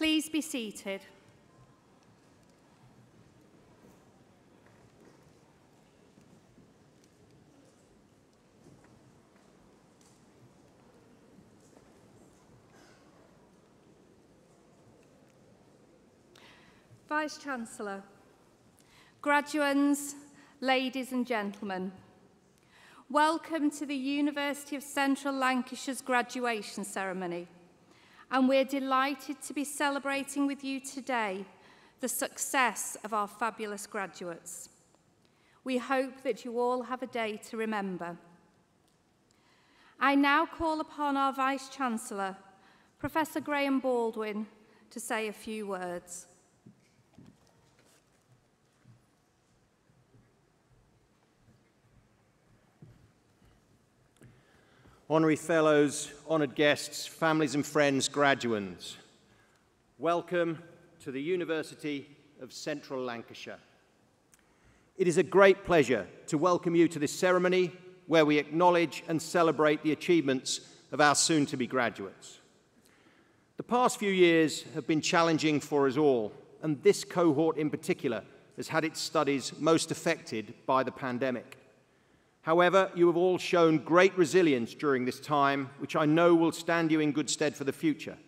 Please be seated. Vice-Chancellor, graduands, ladies and gentlemen, welcome to the University of Central Lancashire's graduation ceremony, and we're delighted to be celebrating with you today the success of our fabulous graduates. We hope that you all have a day to remember. I now call upon our Vice-Chancellor, Professor Graham Baldwin, to say a few words. Honorary Fellows, honoured guests, families and friends, graduands, welcome to the University of Central Lancashire. It is a great pleasure to welcome you to this ceremony where we acknowledge and celebrate the achievements of our soon-to-be graduates. The past few years have been challenging for us all, and this cohort in particular has had its studies most affected by the pandemic. However, you have all shown great resilience during this time, which I know will stand you in good stead for the future.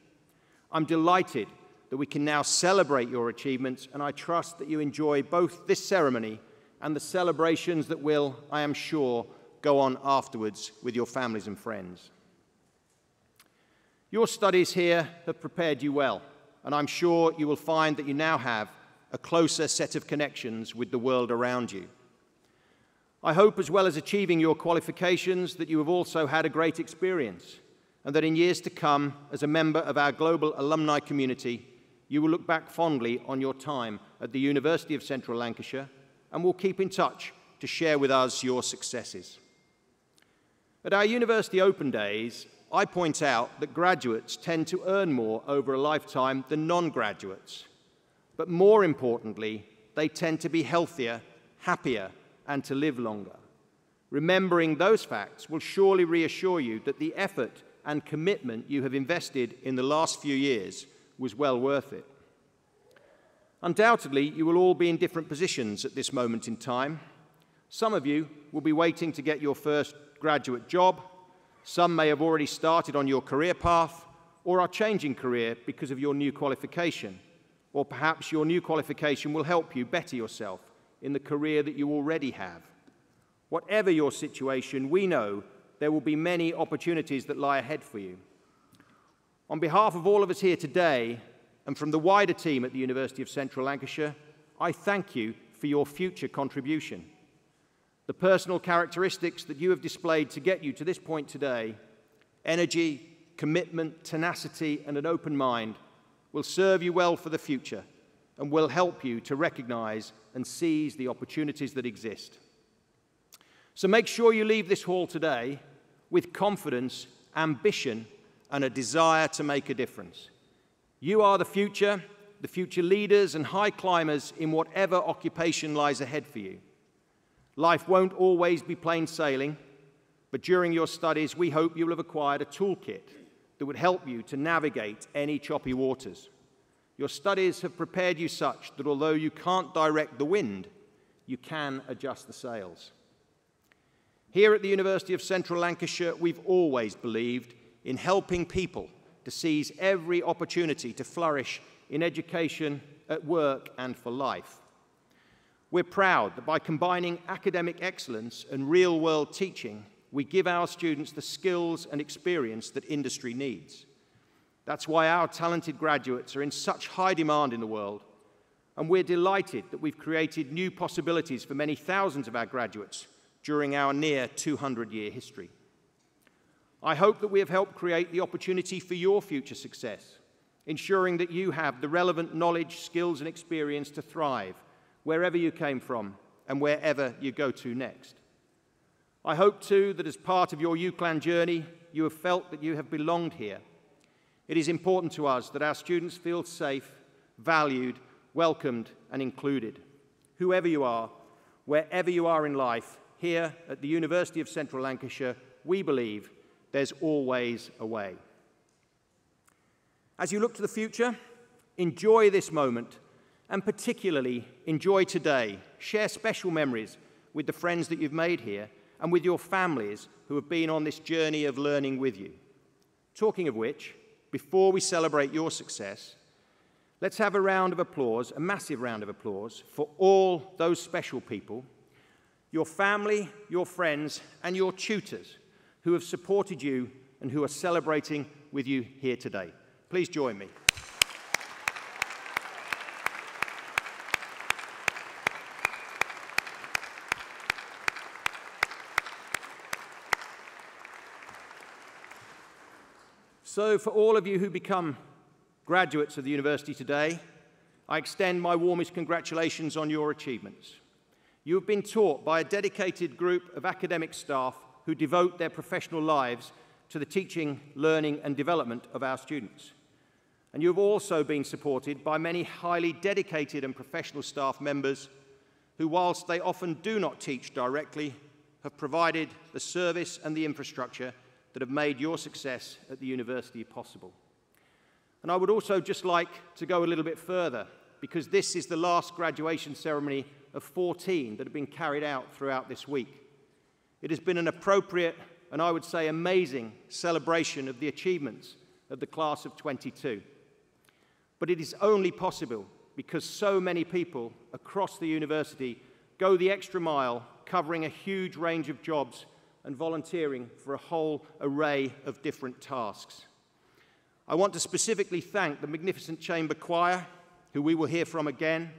I'm delighted that we can now celebrate your achievements, and I trust that you enjoy both this ceremony and the celebrations that will, I am sure, go on afterwards with your families and friends. Your studies here have prepared you well, and I'm sure you will find that you now have a closer set of connections with the world around you. I hope, as well as achieving your qualifications, that you have also had a great experience, and that in years to come, as a member of our global alumni community, you will look back fondly on your time at the University of Central Lancashire and will keep in touch to share with us your successes. At our University Open Days, I point out that graduates tend to earn more over a lifetime than non-graduates, but more importantly, they tend to be healthier, happier, and to live longer. Remembering those facts will surely reassure you that the effort and commitment you have invested in the last few years was well worth it. Undoubtedly, you will all be in different positions at this moment in time. Some of you will be waiting to get your first graduate job. Some may have already started on your career path or are changing career because of your new qualification. Or perhaps your new qualification will help you better yourself in the career that you already have. Whatever your situation, we know there will be many opportunities that lie ahead for you. On behalf of all of us here today, and from the wider team at the University of Central Lancashire, I thank you for your future contribution. The personal characteristics that you have displayed to get you to this point today, energy, commitment, tenacity, and an open mind, will serve you well for the future and will help you to recognize and seize the opportunities that exist. So make sure you leave this hall today with confidence, ambition, and a desire to make a difference. You are the future leaders and high climbers in whatever occupation lies ahead for you. Life won't always be plain sailing, but during your studies, we hope you will have acquired a toolkit that would help you to navigate any choppy waters. Your studies have prepared you such that although you can't direct the wind, you can adjust the sails. Here at the University of Central Lancashire, we've always believed in helping people to seize every opportunity to flourish in education, at work, and for life. We're proud that by combining academic excellence and real-world teaching, we give our students the skills and experience that industry needs. That's why our talented graduates are in such high demand in the world, and we're delighted that we've created new possibilities for many thousands of our graduates during our near 200-year history. I hope that we have helped create the opportunity for your future success, ensuring that you have the relevant knowledge, skills, and experience to thrive wherever you came from and wherever you go to next. I hope, too, that as part of your UCLan journey, you have felt that you have belonged here. It is important to us that our students feel safe, valued, welcomed, and included. Whoever you are, wherever you are in life, here at the University of Central Lancashire, we believe there's always a way. As you look to the future, Enjoy this moment, and particularly enjoy today. Share special memories with the friends that you've made here and with your families who have been on this journey of learning with you. Talking of which, before we celebrate your success, let's have a round of applause, a massive round of applause, for all those special people, your family, your friends, and your tutors who have supported you and who are celebrating with you here today. Please join me. So, for all of you who become graduates of the university today, I extend my warmest congratulations on your achievements. You have been taught by a dedicated group of academic staff who devote their professional lives to the teaching, learning, and development of our students. And you have also been supported by many highly dedicated and professional staff members who, whilst they often do not teach directly, have provided the service and the infrastructure that have made your success at the university possible. And I would also just like to go a little bit further, because this is the last graduation ceremony of 14 that have been carried out throughout this week. It has been an appropriate and I would say amazing celebration of the achievements of the class of 22. But it is only possible because so many people across the university go the extra mile, covering a huge range of jobs and volunteering for a whole array of different tasks. I want to specifically thank the magnificent chamber choir, who we will hear from again,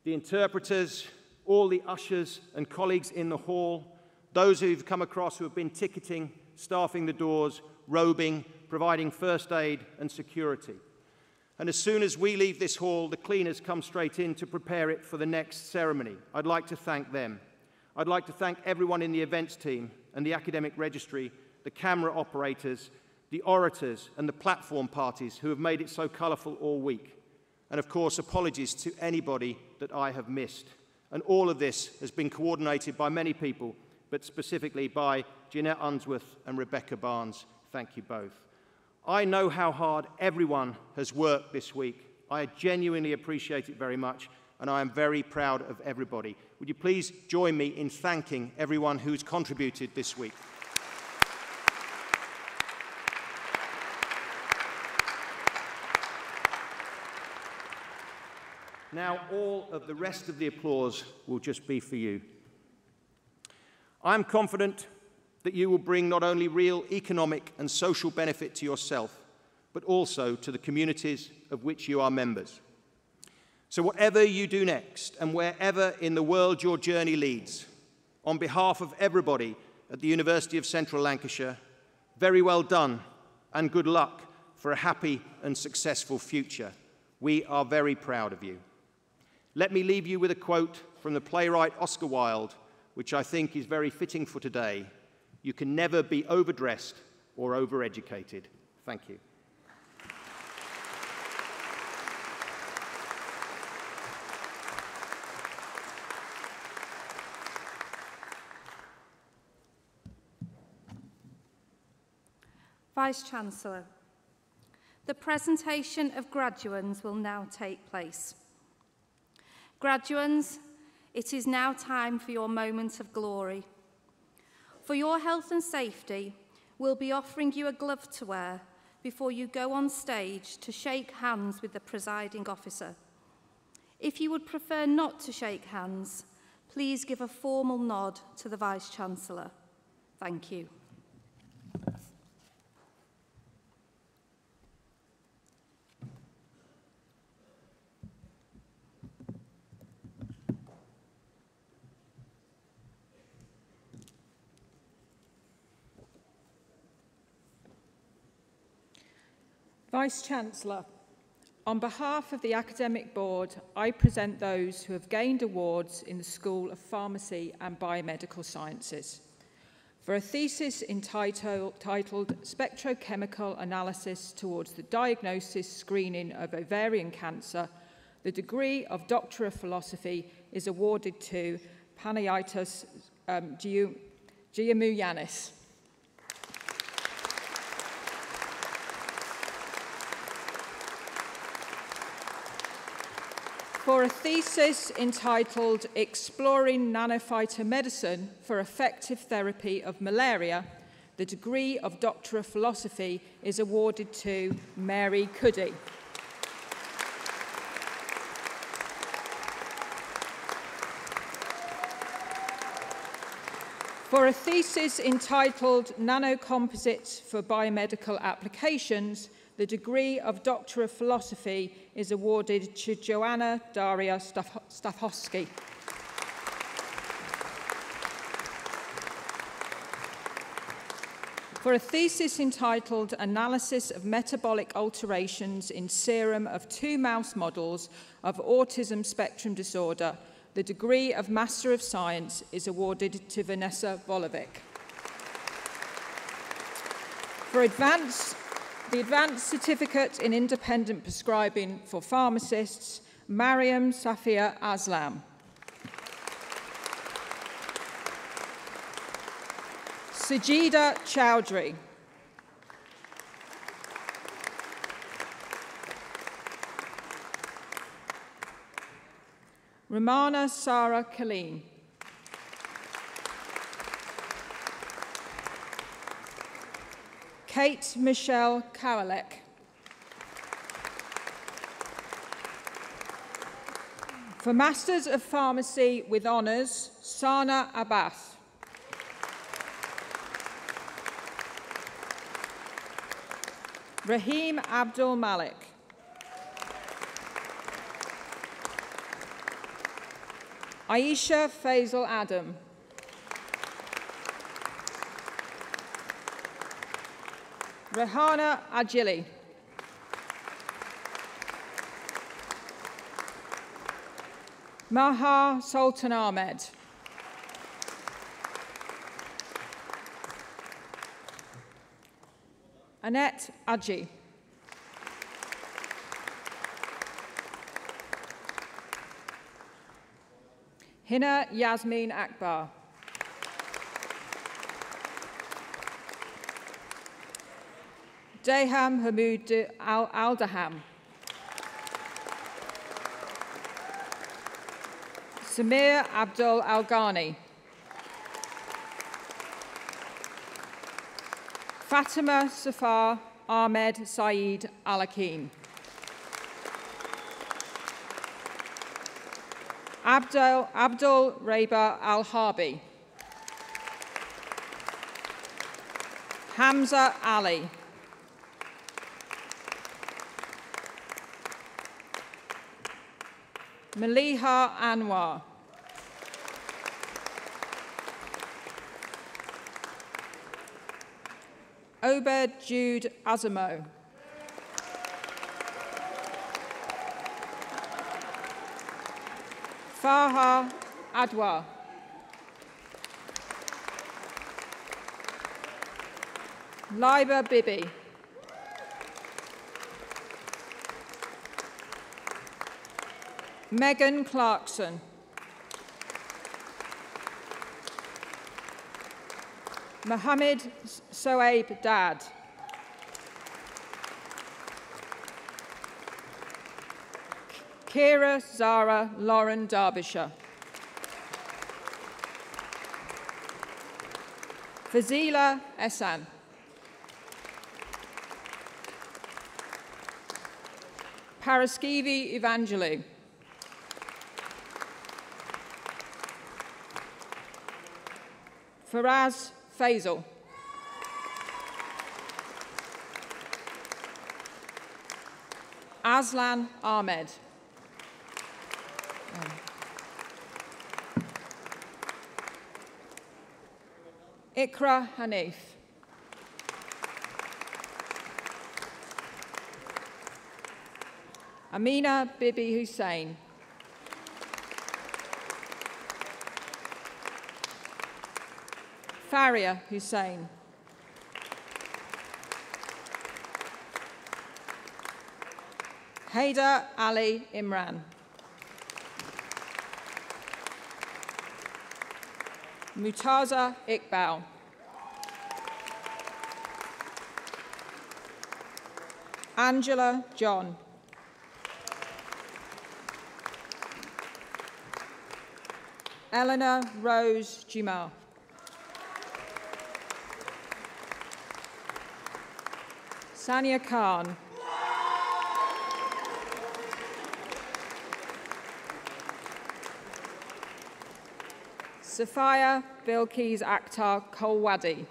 the interpreters, all the ushers and colleagues in the hall, those who've come across who have been ticketing, staffing the doors, robing, providing first aid and security. And as soon as we leave this hall, the cleaners come straight in to prepare it for the next ceremony. I'd like to thank them. I'd like to thank everyone in the events team and the academic registry, the camera operators, the orators and the platform parties who have made it so colourful all week. And of course, apologies to anybody that I have missed. And all of this has been coordinated by many people, but specifically by Jeanette Unsworth and Rebecca Barnes. Thank you both. I know how hard everyone has worked this week. I genuinely appreciate it very much, and I am very proud of everybody. Would you please join me in thanking everyone who's contributed this week? Now, all of the rest of the applause will just be for you. I'm confident that you will bring not only real economic and social benefit to yourself, but also to the communities of which you are members. So whatever you do next, and wherever in the world your journey leads, on behalf of everybody at the University of Central Lancashire, very well done and good luck for a happy and successful future. We are very proud of you. Let me leave you with a quote from the playwright Oscar Wilde, which I think is very fitting for today. You can never be overdressed or overeducated. Thank you. Vice-Chancellor, the presentation of graduands will now take place. Graduands, it is now time for your moment of glory. For your health and safety, we'll be offering you a glove to wear before you go on stage to shake hands with the presiding officer. If you would prefer not to shake hands, please give a formal nod to the Vice-Chancellor. Thank you. Vice-Chancellor, on behalf of the Academic Board, I present those who have gained awards in the School of Pharmacy and Biomedical Sciences for a thesis entitled Spectrochemical Analysis Towards the Diagnosis Screening of Ovarian Cancer. The degree of Doctor of Philosophy is awarded to Panayiotis Giamouyanis. For a thesis entitled Exploring Nanophytomedicine for Effective Therapy of Malaria, the degree of Doctor of Philosophy is awarded to Mary Cuddy. For a thesis entitled Nanocomposites for Biomedical Applications, the degree of Doctor of Philosophy is awarded to Joanna Daria Stachowski. For a thesis entitled Analysis of Metabolic Alterations in Serum of 2 Mouse Models of Autism Spectrum Disorder, the degree of Master of Science is awarded to Vanessa Volovic. For the Advanced Certificate in Independent Prescribing for Pharmacists, Mariam Safia Aslam. Sajida Chowdhury. Ramana Sarah Kaleem. Kate Michelle Kowalek. For Masters of Pharmacy with Honours, Sana Abbas. Rahim Abdul Malik. Aisha Faisal Adam. Rehana Ajili. Maha Sultan Ahmed. Annette Aji. Hina Yasmin Akbar. Deham Hamoud Al-Daham. Samir Abdul Al-Ghani. Fatima Safar Ahmed Saeed Al-Akin. Abdul Reba Al-Harbi. Hamza Ali. Maliha Anwar. Obed Jude Azamo. Farha Adwa. Laiba Bibi. Megan Clarkson. Mohammed Soaib Dad. Kira Zara Lauren Derbyshire. Fazila Ehsan. Paraskivi Evangelou. Faraz Faisal. Aslan Ahmed. Ikra Hanif. Amina Bibi Hussain. Faria Hussain. Haidar Ali Imran. Mutaza Iqbal. Angela John. Eleanor Rose Jumar. Sania Khan. Sophia Bilkis Akhtar Kolwadi.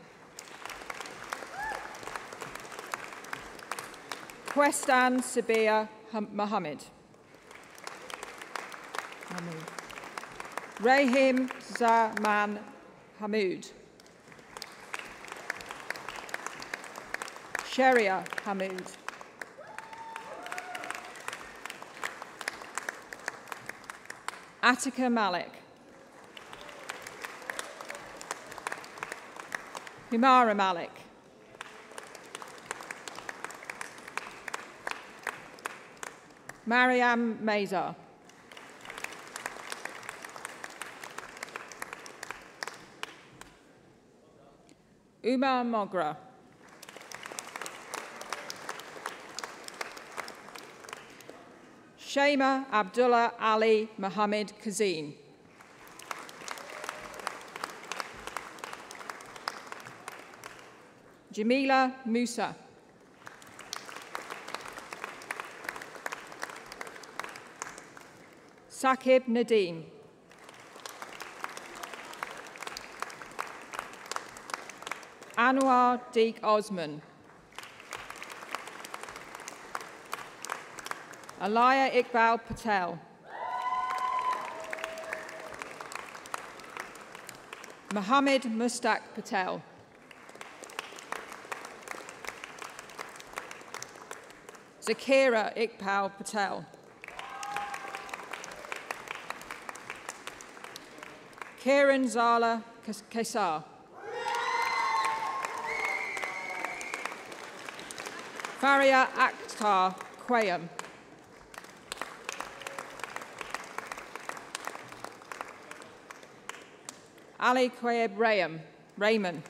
Questan Sabia Mohammed. Rahim Zaman Hamoud. Sheria Hamoud. Attica Malik. Humara Malik. Mariam Mazar. Umar Mogra. Shema Abdullah Ali Mohammed Kazim. Jamila Musa. Saqib Nadeem. Anwar Deek Osman. Alaya Iqbal Patel. Mohammed Mustaq Patel. Zakira Iqbal Patel. Kiran Zala Kaisar. Faria Akhtar Quayam. Ali Quayeb Raymond.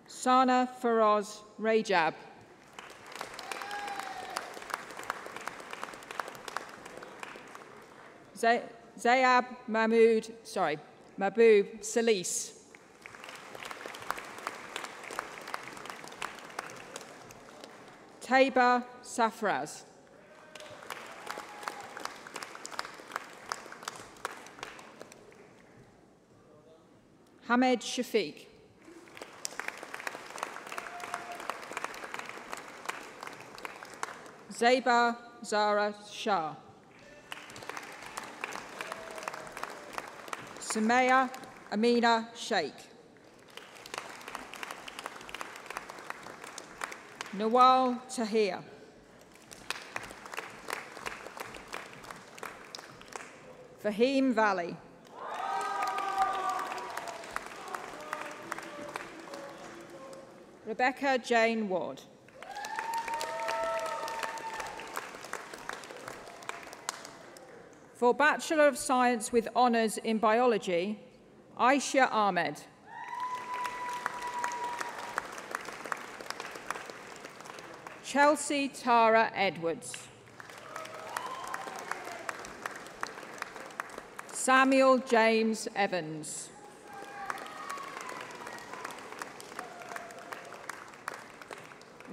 Sana Faroz Rajab. Zayab Mahbub Salis. Taiba Safraz. Hamed Shafiq. Zeba Zara Shah. Sumaya Amina Sheikh. Nawal Tahir. Fahim Valley. Rebecca Jane Ward. For Bachelor of Science with Honours in Biology, Aisha Ahmed. Chelsea Tara Edwards. Samuel James Evans.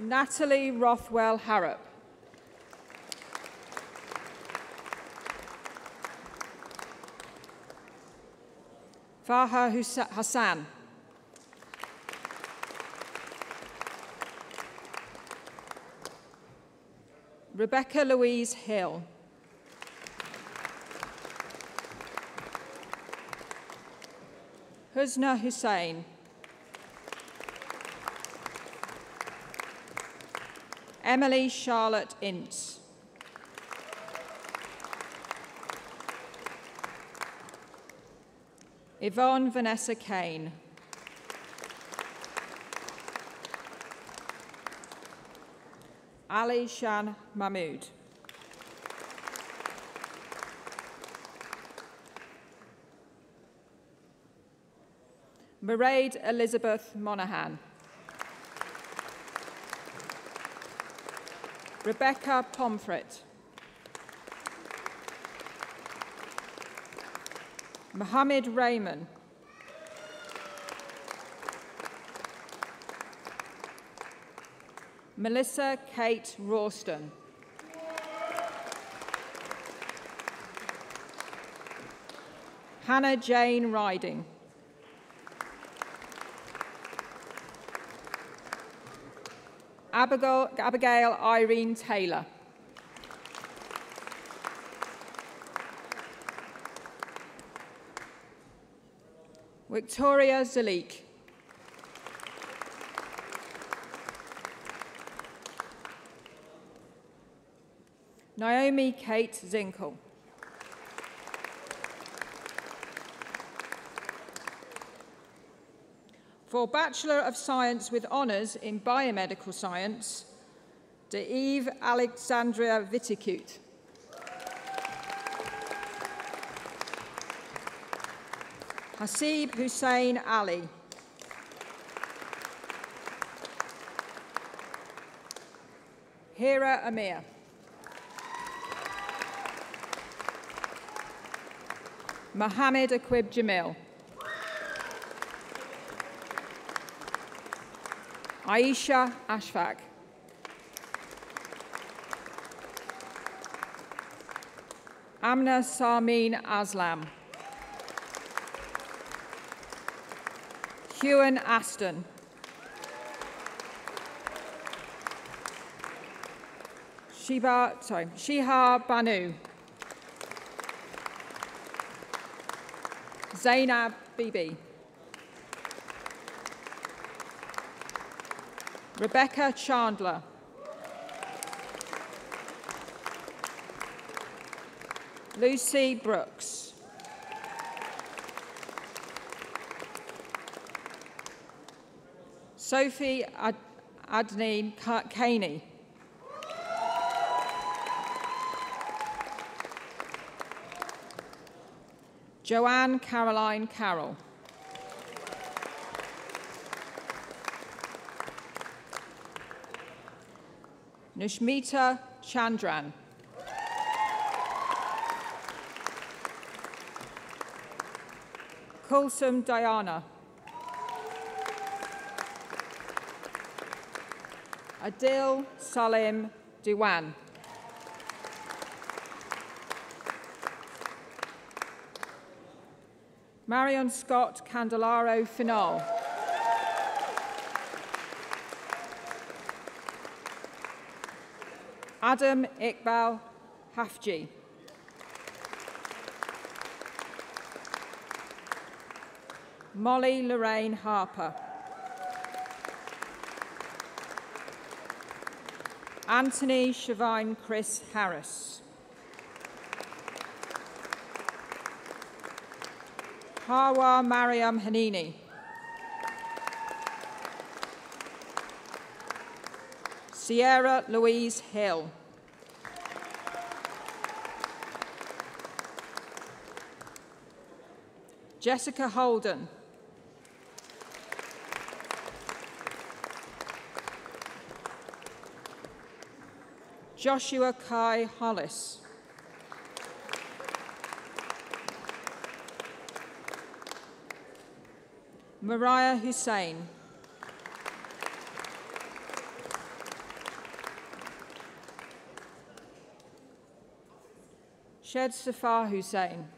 Natalie Rothwell Harrop. Faha Hassan. Rebecca Louise Hill. Husna Hussain. Emily Charlotte Ince. Yvonne Vanessa Kane. Ali Shan Mahmood. Mairead Elizabeth Monaghan. Rebecca Pomfret. Mohammed Rahman. Melissa Kate Rawston. Hannah Jane Riding. Abigail Irene Taylor. Victoria Zalik. Naomi Kate Zinkel. For Bachelor of Science with Honours in Biomedical Science, Eve Alexandria Vitikut. Hasib Hussein Ali. Hira Amir. Mohammed Aqib Jamil. Aisha Ashfaq. Amna Sarmeen Aslam. Huan Aston. Shihar Banu. Zainab Bibi. Rebecca Chandler. Lucy Brooks. Sophie Adneen Caney. Joanne Caroline Carroll. Nushmita Chandran. Kulsum Diana. Adil Salim Diwan. Marion Scott Candelaro Finol. Adam Iqbal Hafji. Molly Lorraine Harper. Anthony Shavine Chris Harris. Hawa Mariam Hanini. Sierra Louise Hill. Jessica Holden. Joshua Kai Hollis. Mariah Hussein. Shed Safar Hussein.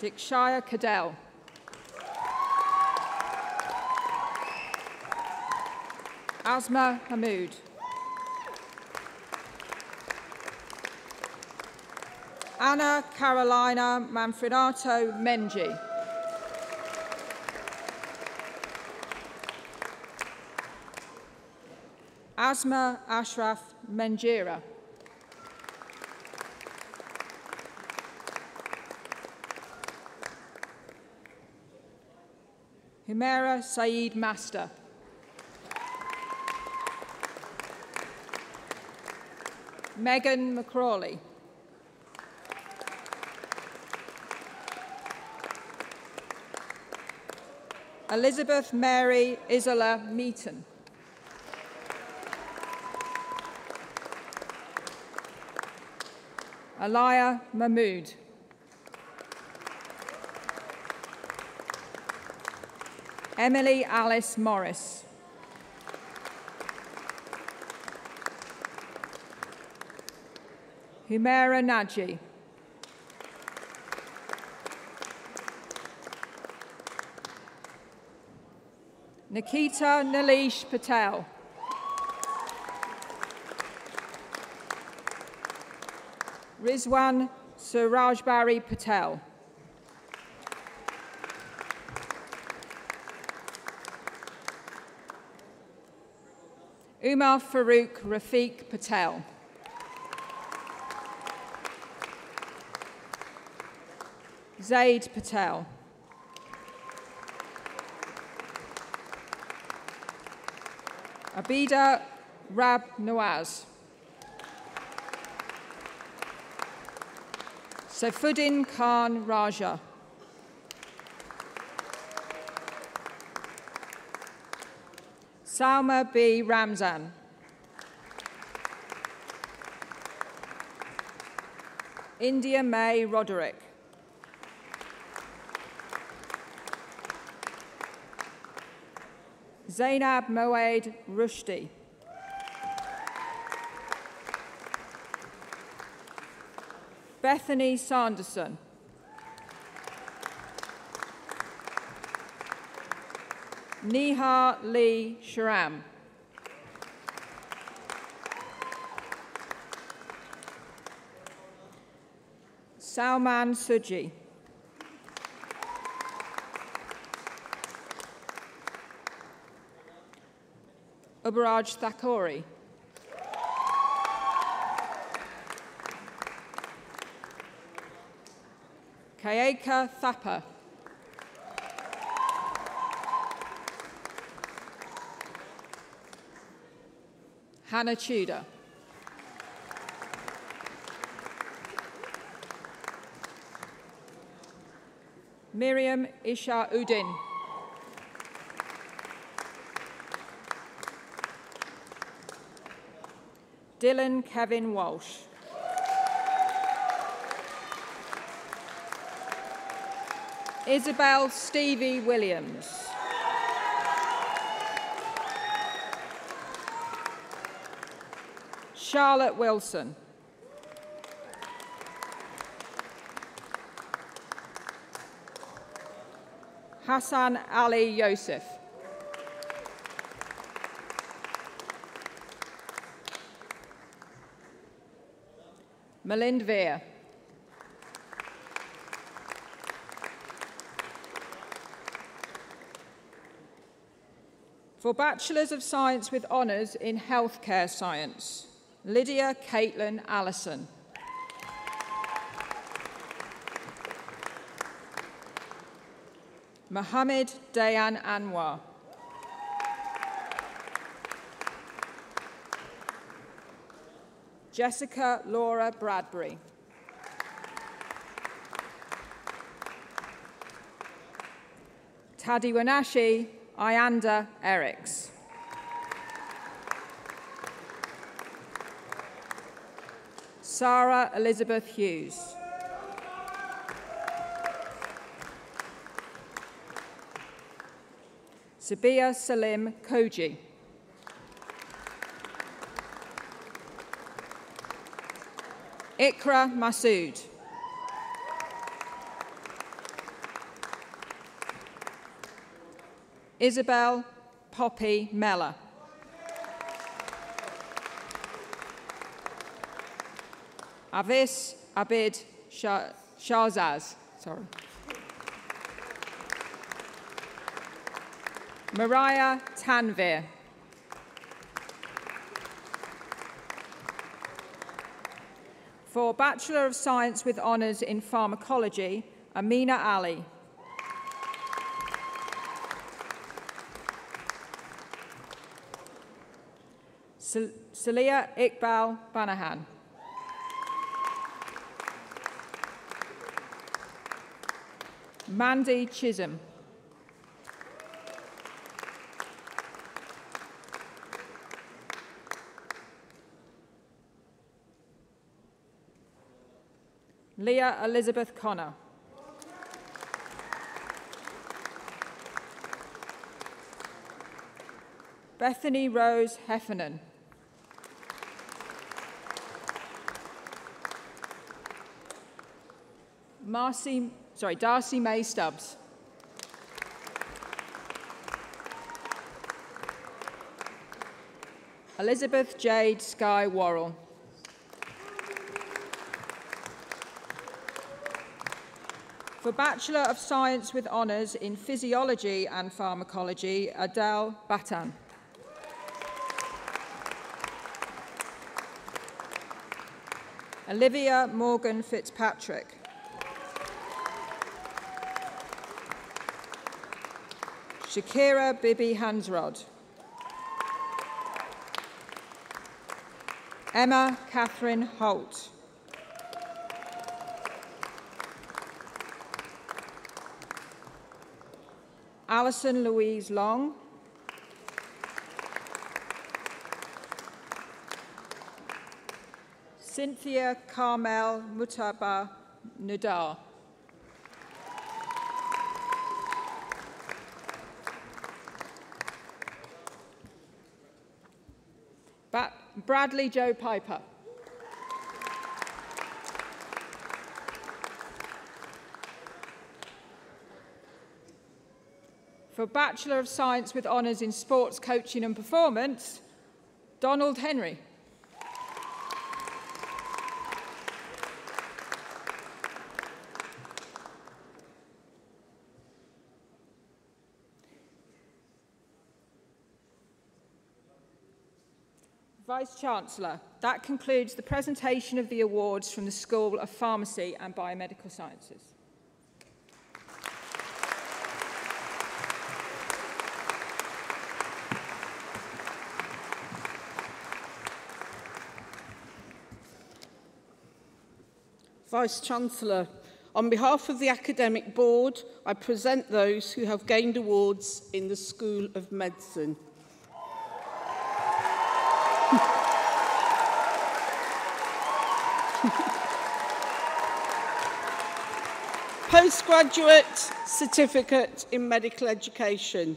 Dikshaya Cadell. Asma Hamoud. Anna Carolina Manfredato Menji. Asma Ashraf Menjira. Humera Saeed Master. Megan McCrawley. Elizabeth Mary Isola Meaton. Alaya Mahmood. Emily Alice Morris. Humaira Naji. Nikita Nalish Patel. Rizwan Surajbari Patel. Umar Farouk Rafiq Patel. Zaid Patel. Abida Rab Nawaz. Saifuddin Khan Raja. Salma B. Ramzan. India May Roderick. Zainab Moed Rushdie. Bethany Sanderson. Nihar Lee Sharam. Salman Suji. Ubaraj Thakori. Kayeka Thapa. Hannah Tudor. Miriam Isha Udin. Dylan Kevin Walsh. Isabel Stevie Williams. Charlotte Wilson. Hassan Ali Yosef. Malind Veer. For Bachelors of Science with Honours in Healthcare Science, Lydia Caitlin Allison. Mohammed Dayan Anwar. Jessica Laura Bradbury. Tadiwanashi Ayanda Eriks. Sarah Elizabeth Hughes. Sabia Salim Koji. Ikra Masood. Isabel Poppy Mella. Avis Abid Shahzaz. Sorry. Mariah Tanvir. For Bachelor of Science with Honours in Pharmacology, Amina Ali. Salia Iqbal Banahan. Mandy Chisholm. Leah Elizabeth Connor. Bethany Rose Heffernan. Darcy May Stubbs. Elizabeth Jade Skye Worrell. For Bachelor of Science with Honours in Physiology and Pharmacology, Adele Batan. Olivia Morgan Fitzpatrick. Shakira Bibi Hansrod. Emma Catherine Holt. Alison Louise Long. Cynthia Carmel Mutaba Nudar. Bradley Joe Piper. For Bachelor of Science with Honours in Sports Coaching and Performance, Donald Henry. Vice-Chancellor, that concludes the presentation of the awards from the School of Pharmacy and Biomedical Sciences. Vice-Chancellor, on behalf of the Academic Board, I present those who have gained awards in the School of Medicine. Postgraduate Certificate in Medical Education,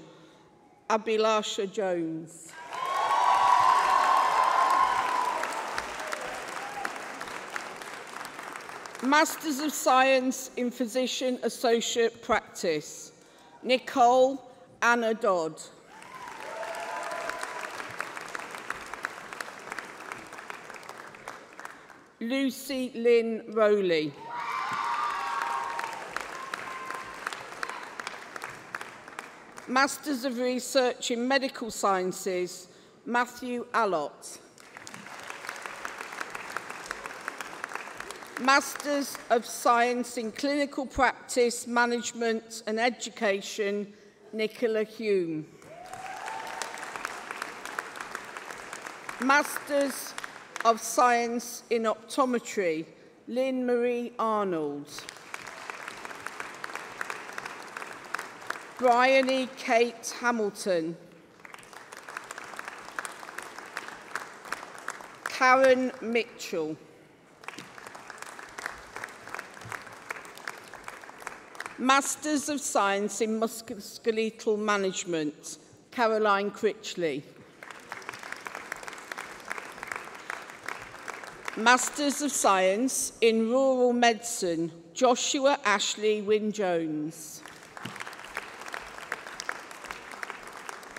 Abhilasha Jones. Masters of Science in Physician Associate Practice, Nicole Anna Dodd. Lucy Lynn Rowley. Masters of Research in Medical Sciences, Matthew Allott. Masters of Science in Clinical Practice, Management and Education, Nicola Hume. Masters of Science in Optometry, Lynn Marie Arnold. Bryony Kate Hamilton. Karen Mitchell. Masters of Science in Musculoskeletal Management, Caroline Critchley. Masters of Science in Rural Medicine, Joshua Ashley Wynne-Jones.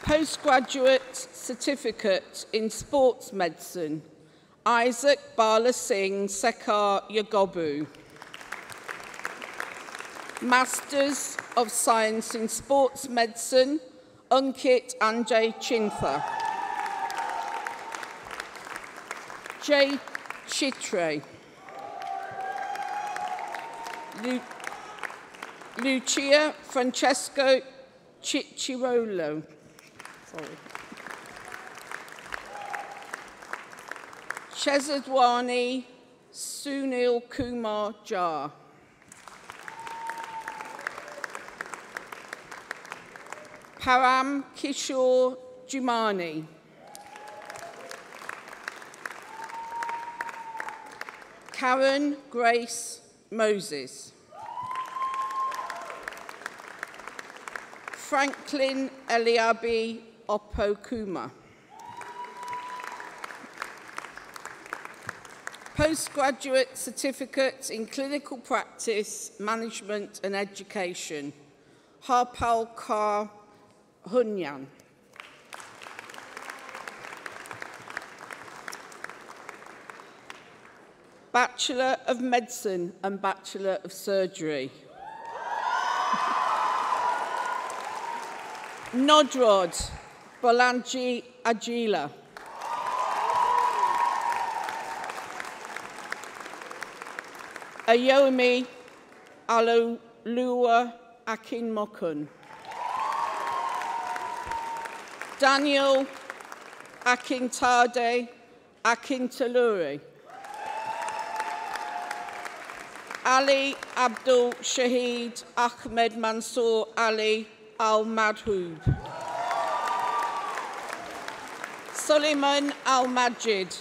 Postgraduate Certificate in Sports Medicine, Isaac Bala Singh Sekar Yagobu. Masters of Science in Sports Medicine, Ankit Anjay Chintha. Jay Chitre. Lucia Francesco Cicirolo. Shezadwani Sunil Kumar Jha. Param Kishore Jumani. Karen Grace Moses. Franklin Eliabi Opokuma. Postgraduate Certificate in Clinical Practice, Management and Education, Harpal Kaur Hunyan. Bachelor of Medicine and Bachelor of Surgery. Nodrod Bolanji Ajila. Ayomi Aloluwa Akinmokun. Daniel Akintade Akintaluri. Ali Abdul Shahid Ahmed Mansour Ali Al-Madhoob. Suleiman Al-Majid.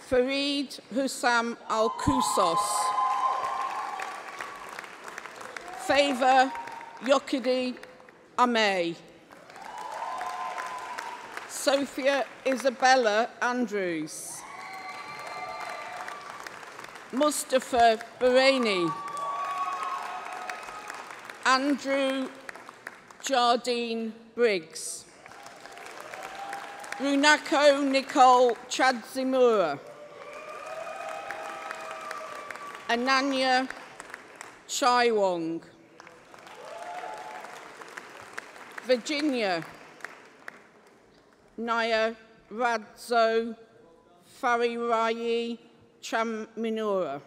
Farid Hussam Al-Kusos. Favor Yokidi Amey. Sophia Isabella Andrews. Mustafa Bahraini. Andrew Jardine Briggs. Runako Nicole Chadzimura. Ananya Chaiwong. Virginia Naya Radzo Farirayi Chaminura.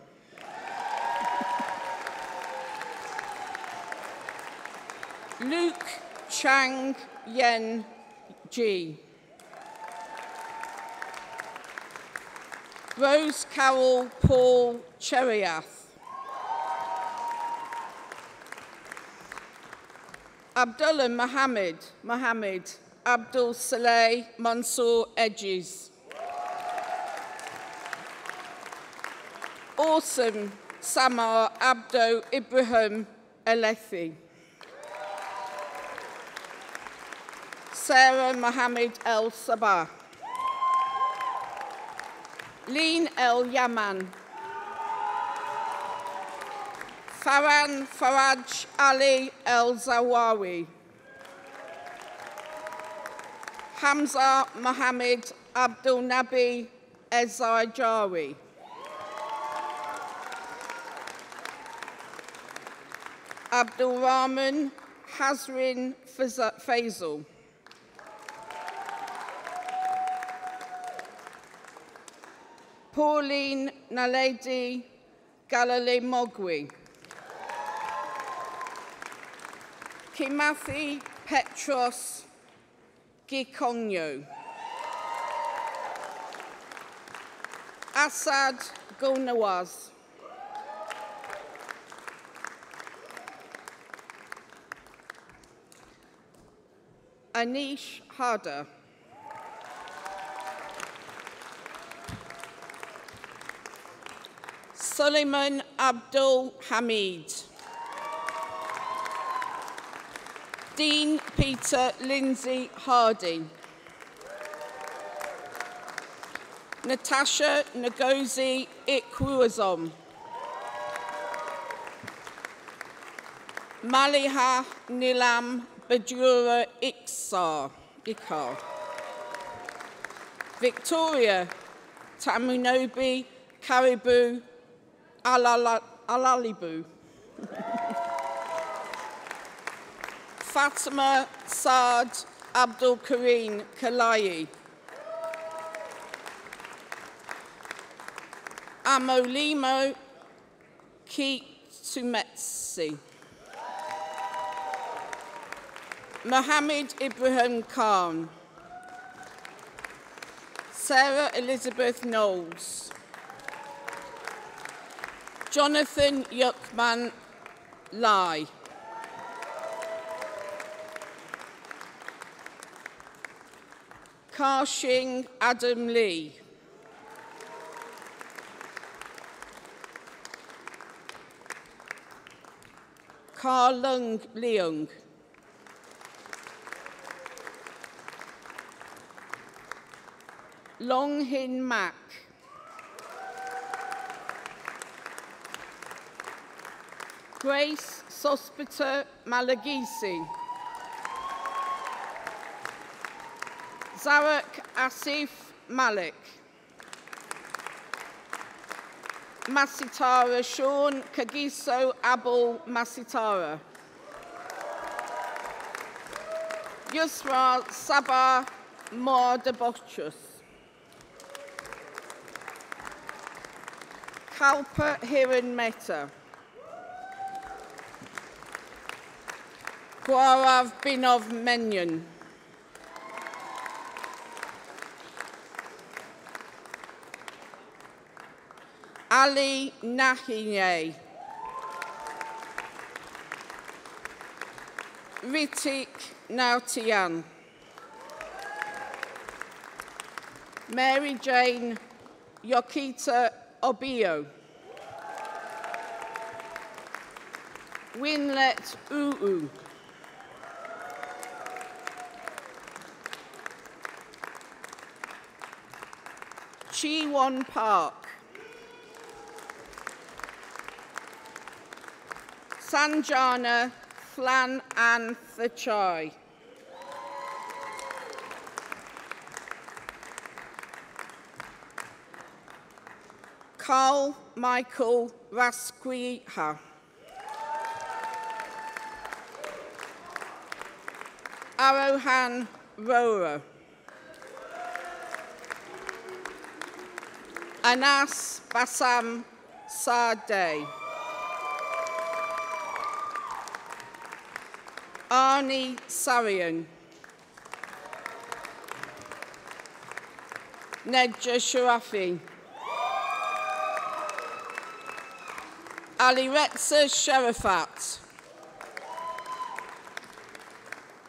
Luke Chang Yen Ji. Rose Carol Paul Cheriath. Abdullah Mohammed Abdul Saleh Mansour Edges. Awesome Samar Abdo Ibrahim Elethi. Sarah Mohammed El Sabah. Leen El Yaman. Farhan Faraj Ali El Zawawi. Hamza Mohammed Abdul Nabi Ezaijawi. Abdul Rahman Hazrin Faisal. Pauline Naledi Galile Mogwi. Kimathi Petros Gikonyo. Asad Gulnawaz. Anish Harder. Suleiman Abdul Hamid. Dean Peter Lindsay Hardy. Natasha Ngozi Ikwuazom. Maliha Nilam Bajura Ikar. Victoria Tamunobi Caribou Alalibu. Fatima Saad Abdul Kareem Kalayi. Amolimo Kitumetsi. Mohammed Ibrahim Khan. Sarah Elizabeth Knowles. Jonathan Yukman Lai. Karshing Adam Lee. Ka Lung Leung. Long Hin Mak. Grace Sospita Malagisi. Zarak Asif Malik. Masitara Sean Kagiso Abul Masitara. Yusra Sabah Mordabochus. Kalpa Hiran Mehta. Gaurav Binov Menyon. Ali Nahine. Ritik Nautian. Mary Jane Yokita Obio. Winlet Uu. Chi Won Park. Sanjana Flan Ann Thachai. Carl Michael Rasquiha. Arohan Rora. Anas Bassam Sardeh. Arnie Sarian. Nedja Sharafi. Ali Retza Sharafat.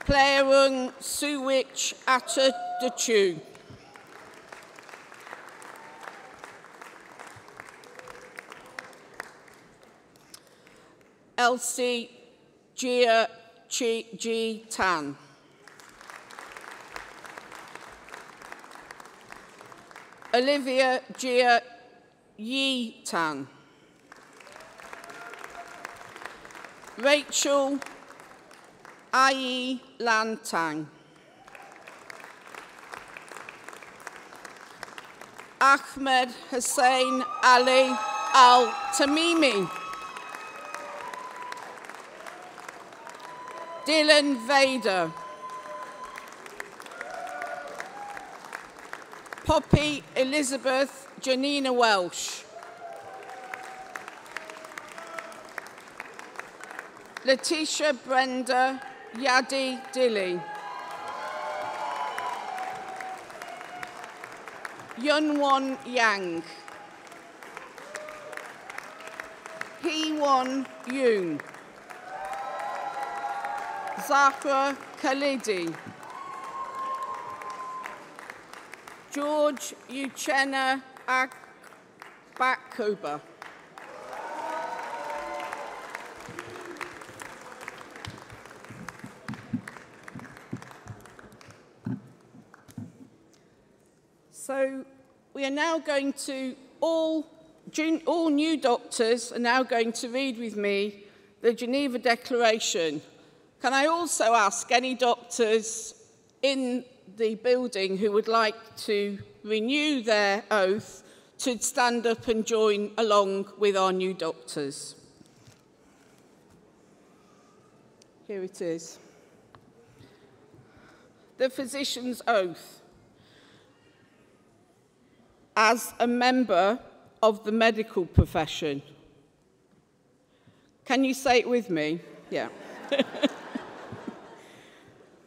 Playerung Suwich Atta Dachu. Elsie Gia G. Tan. Olivia Gia Yi Tan. Rachel Ai Lantang. Ahmed Hussein Ali Al-Tamimi. Dylan Vader. Poppy Elizabeth Janina Welsh. Letitia Brenda Yadi Dilly. Yunwon Yang. Hee-won Yoon. Zahra Khalidi. George Uchenna Akbakuba. So we are now going to, all new doctors are now going to read with me the Geneva Declaration. Can I also ask any doctors in the building who would like to renew their oath to stand up and join along with our new doctors? Here it is. The physician's oath. As a member of the medical profession. Can you say it with me? Yeah.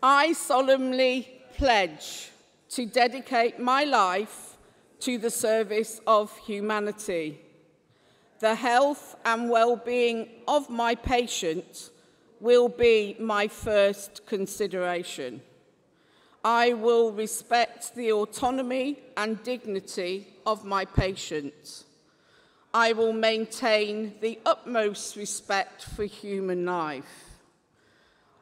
I solemnly pledge to dedicate my life to the service of humanity. The health and well-being of my patient will be my first consideration. I will respect the autonomy and dignity of my patients. I will maintain the utmost respect for human life.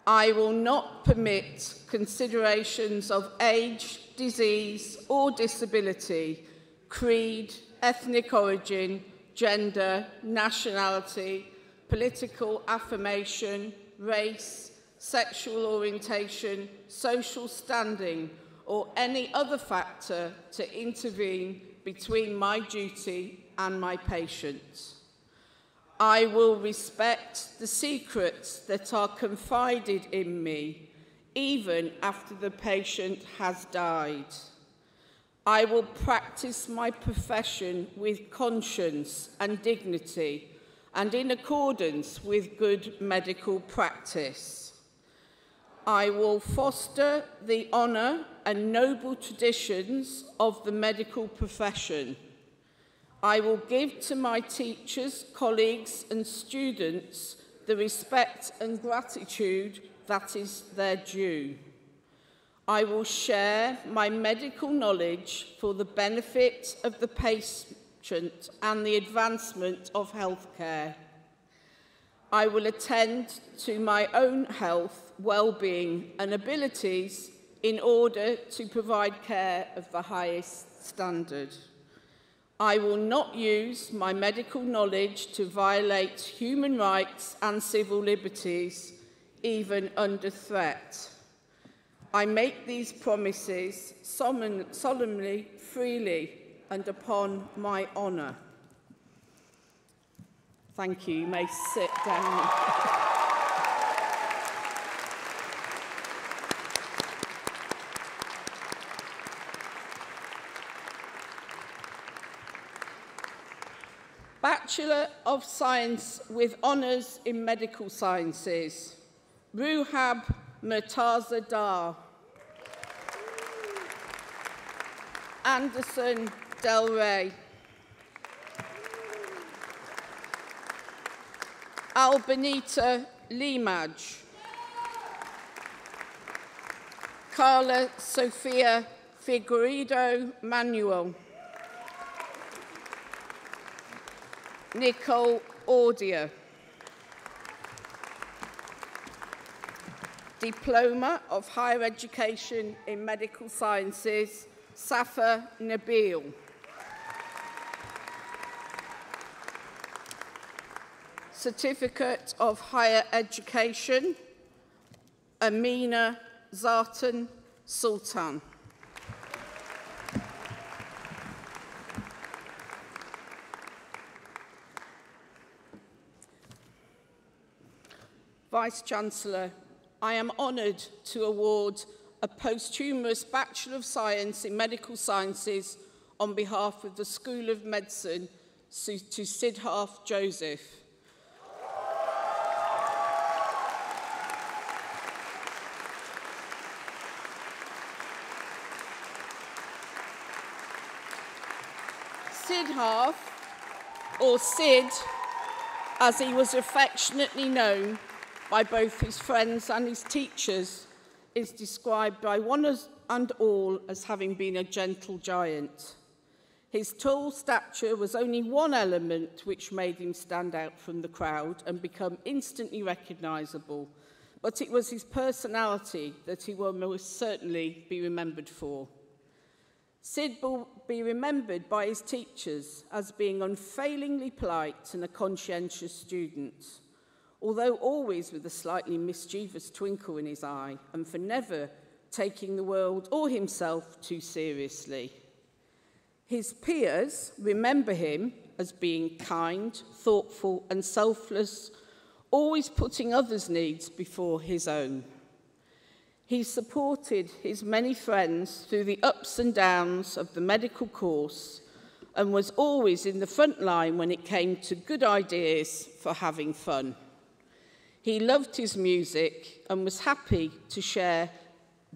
I will not permit considerations of age, disease or disability, creed, ethnic origin, gender, nationality, political affirmation, race, sexual orientation, social standing, or any other factor to intervene between my duty and my patient. I will respect the secrets that are confided in me, even after the patient has died. I will practice my profession with conscience and dignity and in accordance with good medical practice. I will foster the honour and noble traditions of the medical profession. I will give to my teachers, colleagues and students the respect and gratitude that is their due. I will share my medical knowledge for the benefit of the patient and the advancement of healthcare. I will attend to my own health, well-being and abilities in order to provide care of the highest standard. I will not use my medical knowledge to violate human rights and civil liberties, even under threat. I make these promises solemnly, freely, and upon my honour. Thank you. You may sit down. Bachelor of Science with honours in Medical Sciences, Ruhab Murtaza Dar. Anderson Del Rey. Albanita Limaj. Carla Sofia Figueiredo Manuel. Nicole Audia. Diploma of Higher Education in Medical Sciences, Safa Nabil. Certificate of Higher Education, Amina Zartan Sultan. Vice-Chancellor, I am honoured to award a posthumous Bachelor of Science in Medical Sciences on behalf of the School of Medicine to Sidharth Joseph. Sidharth, or Sid, as he was affectionately known by both his friends and his teachers, is described by one and all as having been a gentle giant. His tall stature was only one element which made him stand out from the crowd and become instantly recognisable, but it was his personality that he will most certainly be remembered for. Sid will be remembered by his teachers as being unfailingly polite and a conscientious student, although always with a slightly mischievous twinkle in his eye, and for never taking the world or himself too seriously. His peers remember him as being kind, thoughtful and selfless, always putting others' needs before his own. He supported his many friends through the ups and downs of the medical course and was always in the front line when it came to good ideas for having fun. He loved his music and was happy to share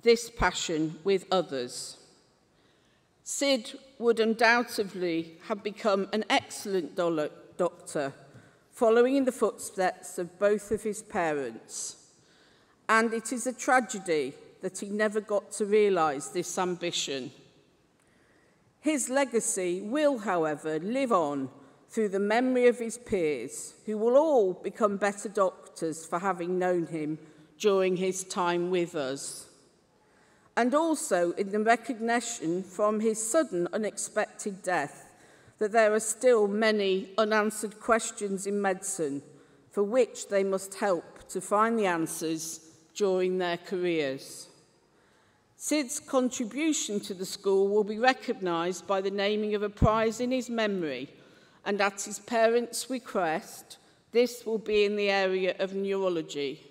this passion with others. Sid would undoubtedly have become an excellent doctor, following in the footsteps of both of his parents. And it is a tragedy that he never got to realise this ambition. His legacy will, however, live on through the memory of his peers, who will all become better doctors for having known him during his time with us. And also in the recognition from his sudden unexpected death that there are still many unanswered questions in medicine for which they must help to find the answers during their careers. Sid's contribution to the school will be recognised by the naming of a prize in his memory, and at his parents' request, this will be in the area of neurology.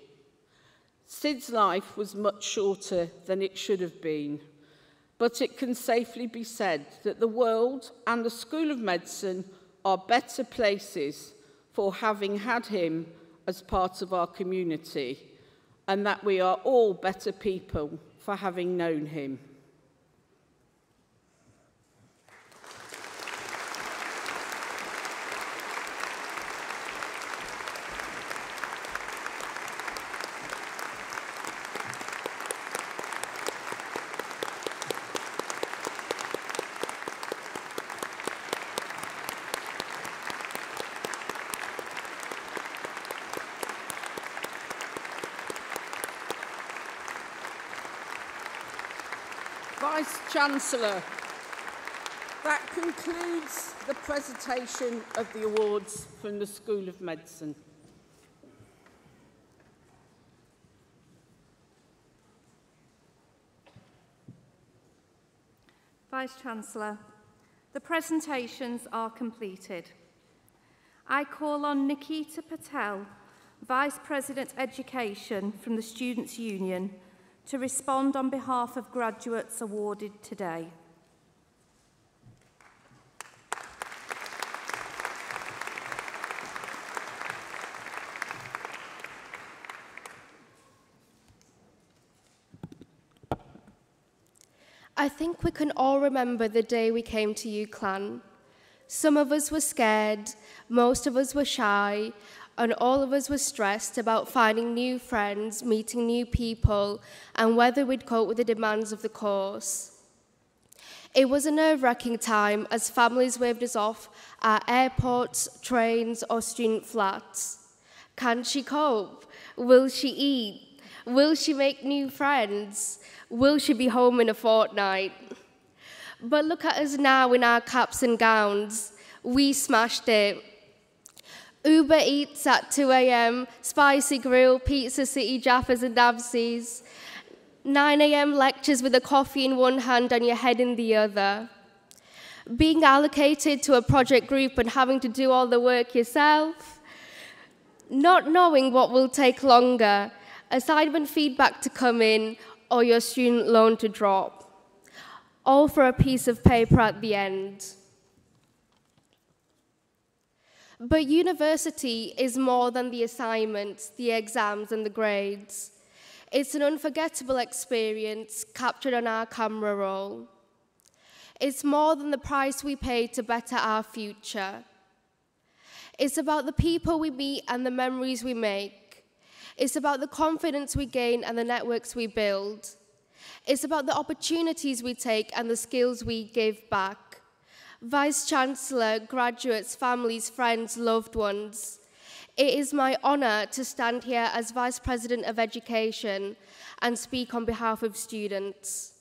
Sid's life was much shorter than it should have been, but it can safely be said that the world and the School of Medicine are better places for having had him as part of our community, and that we are all better people for having known him. Vice-Chancellor, that concludes the presentation of the awards from the School of Medicine. Vice-Chancellor, the presentations are completed. I call on Nikita Patel, Vice President Education from the Students' Union, to respond on behalf of graduates awarded today. I think we can all remember the day we came to UCLan. Some of us were scared, most of us were shy, and all of us were stressed about finding new friends, meeting new people, and whether we'd cope with the demands of the course. It was a nerve-wracking time as families waved us off at airports, trains, or student flats. Can she cope? Will she eat? Will she make new friends? Will she be home in a fortnight? But look at us now in our caps and gowns. We smashed it. Uber Eats at 2 a.m, Spicy Grill, Pizza City, Jaffas and Navsies. 9 a.m. lectures with a coffee in one hand and your head in the other. Being allocated to a project group and having to do all the work yourself. Not knowing what will take longer, assignment feedback to come in, or your student loan to drop. All for a piece of paper at the end. But university is more than the assignments, the exams, and the grades. It's an unforgettable experience captured on our camera roll. It's more than the price we pay to better our future. It's about the people we meet and the memories we make. It's about the confidence we gain and the networks we build. It's about the opportunities we take and the skills we give back. Vice-Chancellor, graduates, families, friends, loved ones, it is my honour to stand here as Vice President of Education and speak on behalf of students.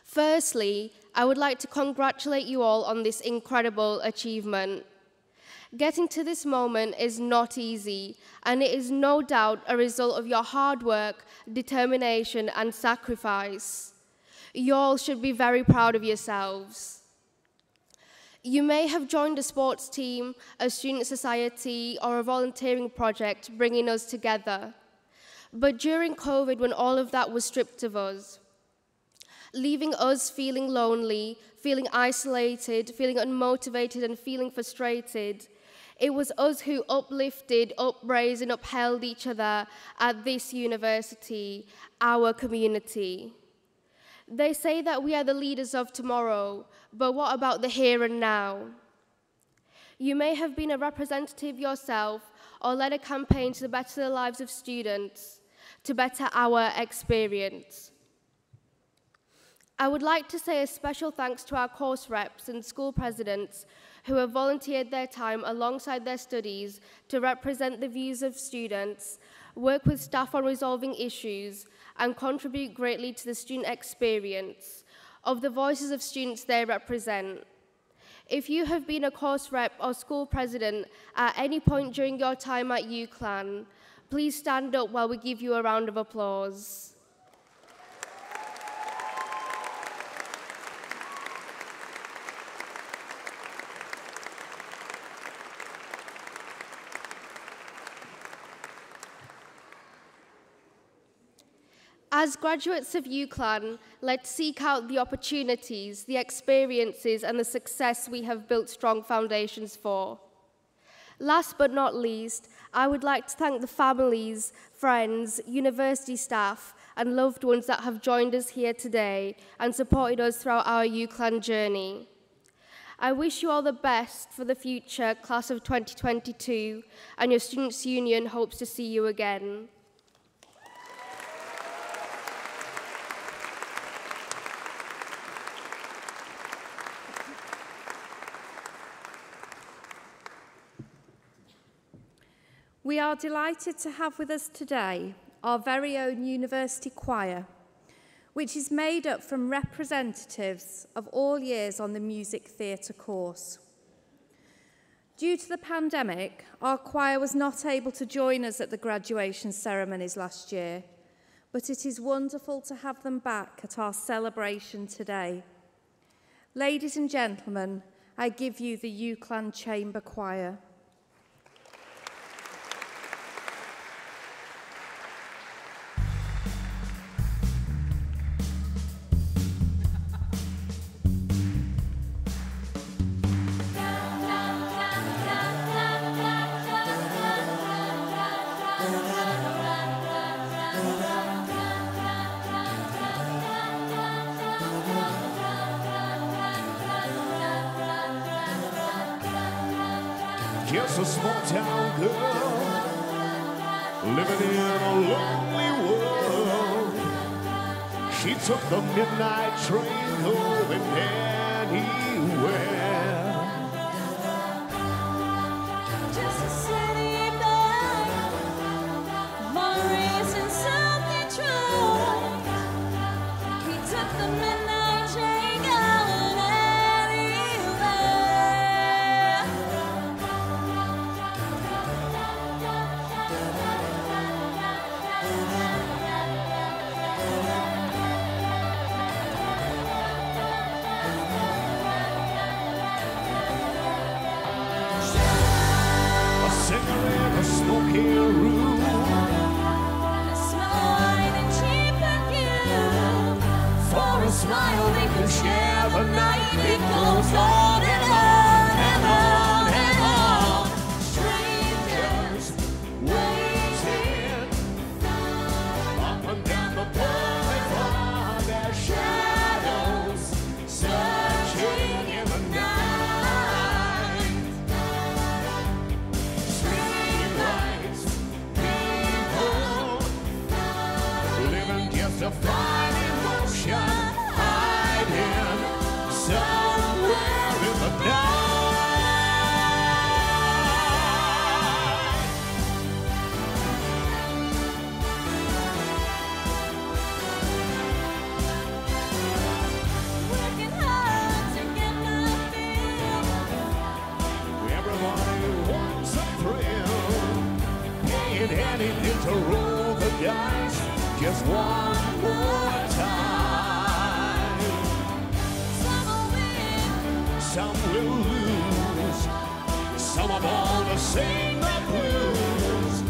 Firstly, I would like to congratulate you all on this incredible achievement. Getting to this moment is not easy, and it is no doubt a result of your hard work, determination, and sacrifice. You all should be very proud of yourselves. You may have joined a sports team, a student society, or a volunteering project bringing us together. But during COVID, when all of that was stripped of us, leaving us feeling lonely, feeling isolated, feeling unmotivated, and feeling frustrated, it was us who uplifted, upraised, and upheld each other at this university, our community. They say that we are the leaders of tomorrow, but what about the here and now? You may have been a representative yourself or led a campaign to better the lives of students, to better our experience. I would like to say a special thanks to our course reps and school presidents who have volunteered their time alongside their studies to represent the views of students, work with staff on resolving issues, and contribute greatly to the student experience of the voices of students they represent. If you have been a course rep or school president at any point during your time at UCLan, please stand up while we give you a round of applause. As graduates of UCLan, let's seek out the opportunities, the experiences, and the success we have built strong foundations for. Last but not least, I would like to thank the families, friends, university staff, and loved ones that have joined us here today and supported us throughout our UCLan journey. I wish you all the best for the future, class of 2022, and your Students' Union hopes to see you again. We are delighted to have with us today our very own university choir, which is made up from representatives of all years on the music theatre course. Due to the pandemic, our choir was not able to join us at the graduation ceremonies last year, but it is wonderful to have them back at our celebration today. Ladies and gentlemen, I give you the UCLan Chamber Choir. Just a small town girl living in a lonely world. She took the midnight train going anywhere. Just a city boy, Maurice and self-control. He took the midnight train going anywhere. A singer in a smoky room. The smell wine and cheap perfume. For a smile they could share the night. It goes on and on and on and on. Strangers waiting up and down the boulevard. Their shadows searching in the night. Streetlights, people living just a fine emotion, hiding somewhere in the night. Working hard to get my fill. Everybody wants a thrill, paying anything to roll the dice just one more time. Some will win, Some will lose, some are born to sing the blues.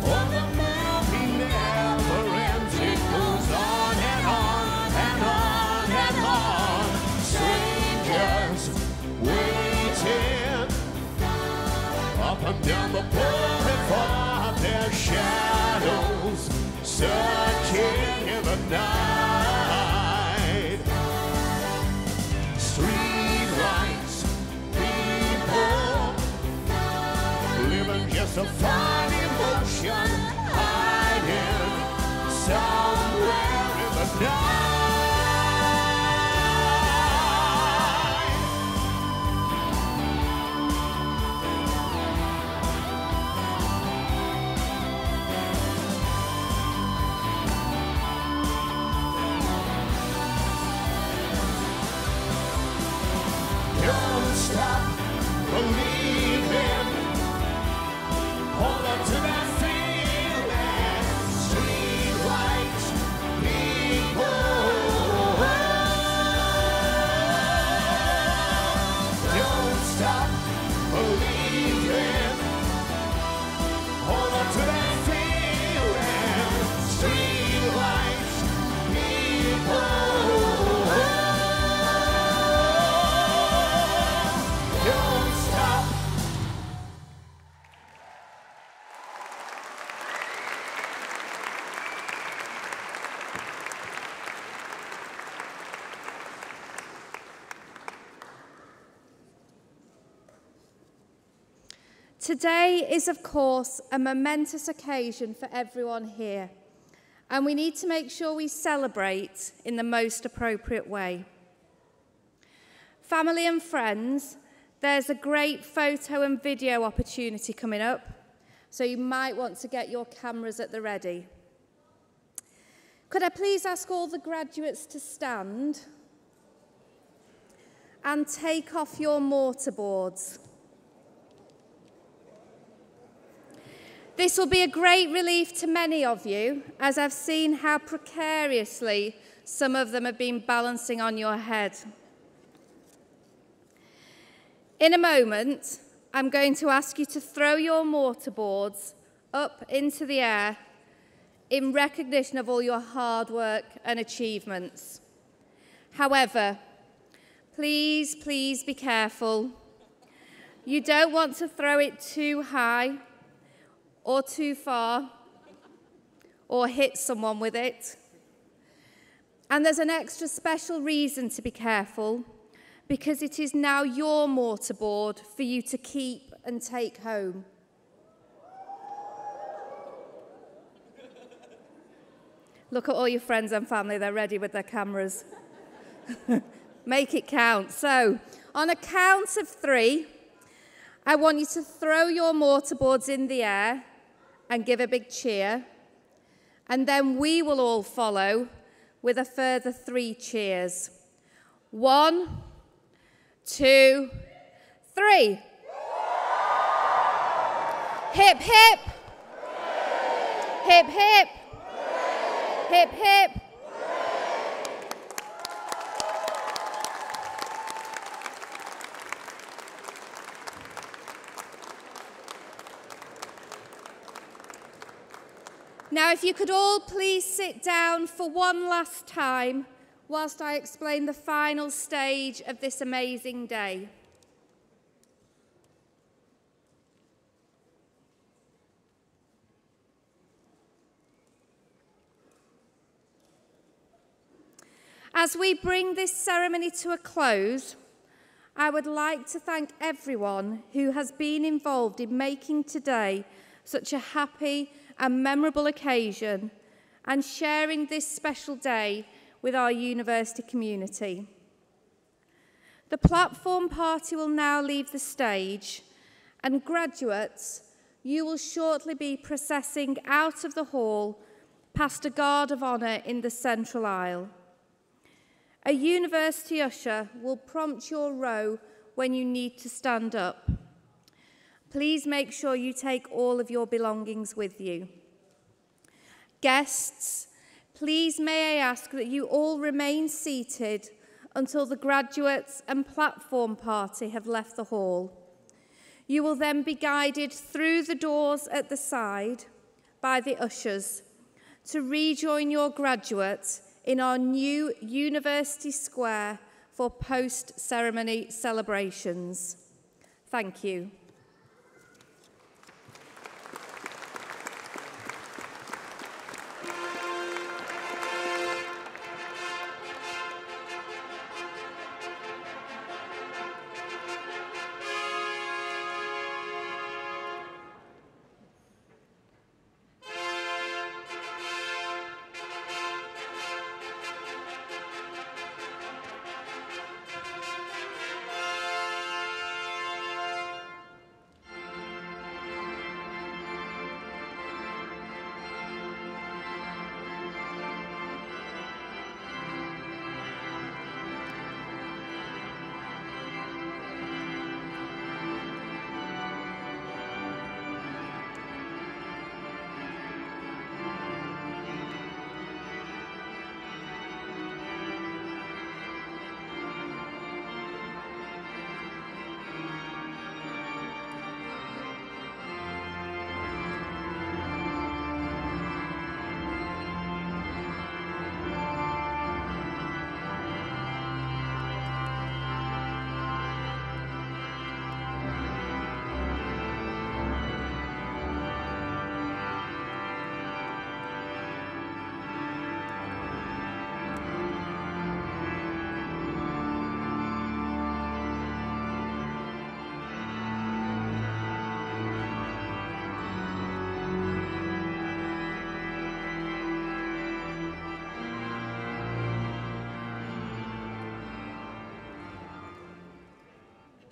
Oh, the movie never ends, it goes on and on and on and on. Strangers waiting up and down the boulevard, their shadows searching in the night. Street lights, people living just a fine emotion, hiding somewhere in the night. stop believing. Hold on to that feeling. Street lights, people. Don't stop believing. Hold on to that feeling. Street lights, people. Don't stop. Today is, of course, a momentous occasion for everyone here, and we need to make sure we celebrate in the most appropriate way. Family and friends, there's a great photo and video opportunity coming up, so you might want to get your cameras at the ready. Could I please ask all the graduates to stand and take off your mortarboards? This will be a great relief to many of you, as I've seen how precariously some of them have been balancing on your head. In a moment, I'm going to ask you to throw your mortarboards up into the air in recognition of all your hard work and achievements. However, please, please be careful. You don't want to throw it too high or too far, or hit someone with it. And there's an extra special reason to be careful, because it is now your mortarboard for you to keep and take home. Look at all your friends and family, they're ready with their cameras. Make it count. So, on a count of 3, I want you to throw your mortarboards in the air and give a big cheer, and then we will all follow with a further 3 cheers. 1, 2, 3. Hip, hip. Hip, hip. Hip, hip. Now, if you could all please sit down for one last time whilst I explain the final stage of this amazing day. As we bring this ceremony to a close, I would like to thank everyone who has been involved in making today such a happy and memorable occasion and sharing this special day with our university community. The platform party will now leave the stage, and graduates, you will shortly be processing out of the hall past a guard of honour in the central aisle. A university usher will prompt your row when you need to stand up. Please make sure you take all of your belongings with you. Guests, please may I ask that you all remain seated until the graduates and platform party have left the hall. You will then be guided through the doors at the side by the ushers to rejoin your graduates in our new University Square for post-ceremony celebrations. Thank you.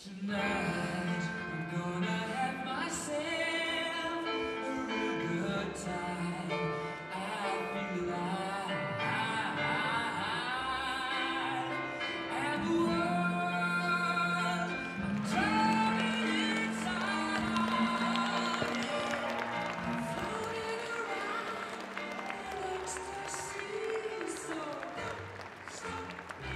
Tonight, I'm gonna have myself a real good time. I feel alive, and the world, I'm turning inside out. I'm floating around in ecstasy, so don't stop me.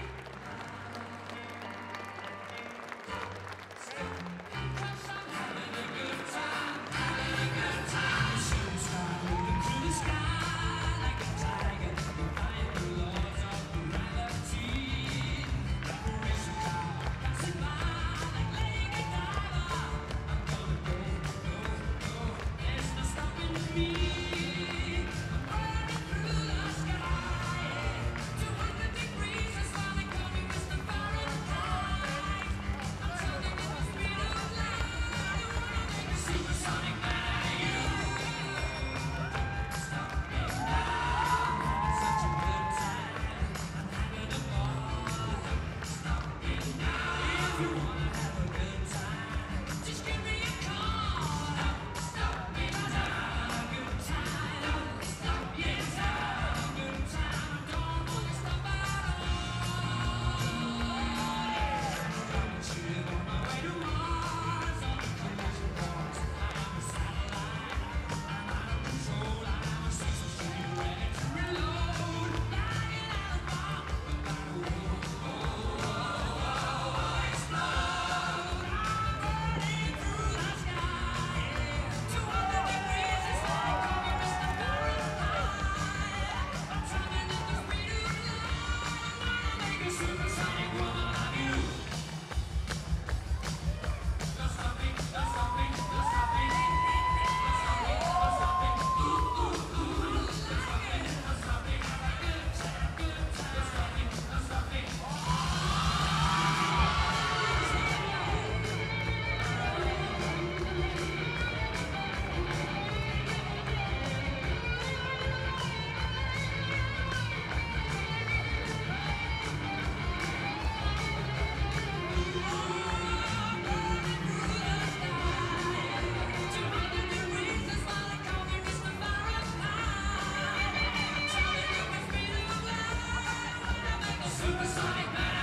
Supersonic man.